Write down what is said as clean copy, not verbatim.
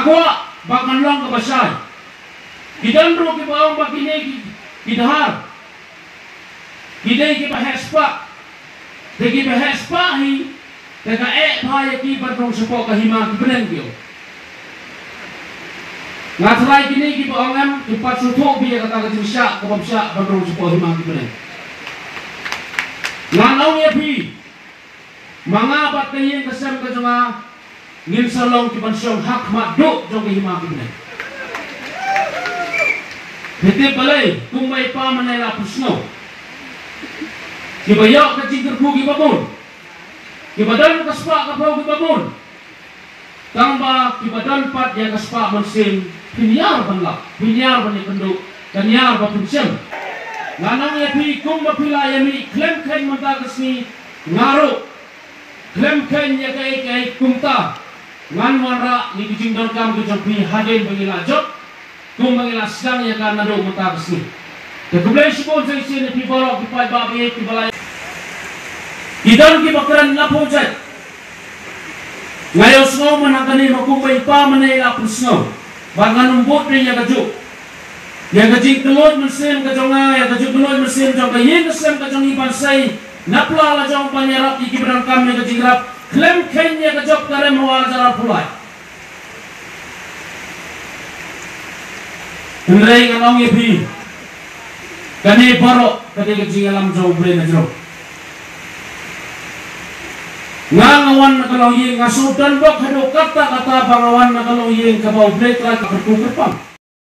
Agwa bakan lang kabasay. Kidandro kibaong bakine kidahar. Kidai kibahespa. Tegi bahespa hi. Tega bahaya ki badrong sepo kahima kibenengyo. Ngatrai kini kibaongam kipat sutuk biya kata kejusyak kababsyak badrong sepo kahima kibeneng. Lanau ya pi. Mangabat kayin kesem kejunga ngin salong kiban syong hak maduk jong kahima kibeneng. Hiti balai kumbai pa manela pusno. Kibayok kecing kerbu kibabun. Kibadan kaspa kapau kibabun. Tangba kibadan pat yang kaspa mensim pinyar banlak, pinyar bani penduk, kanyar bapunsem. Lanang yapi kum bapila yami klem kain mata kesni ngaru. Klem kain ya kai kumta. Ngan wara ni kijing don kam kijong pi haden bangila jot. Kum bangila sedang ya kan nado mata kesni. Kemudian sepuluh saya sini pi borok pi pai babi pi balai. Idan ki bakaran lapojat. Ngayon snow manakani makumpay pa manay lapusno. Bagan umbot niya kajuk. Yang kajing telur mesin kajonga, yang kajuk telur mesin jong kayin mesin kajong ibansay. Napla la jong panyarap iki berangkam yang kajing rap. Klem kenya kajok karem hawal jalan pulai. Henry nganong ipi. Kani borok kani kajing alam jong beri najro. Ngawan na kalau yeng ngasudan bak hadok kata-kata pangawan na kalau yeng kabau blek lagi berkupang.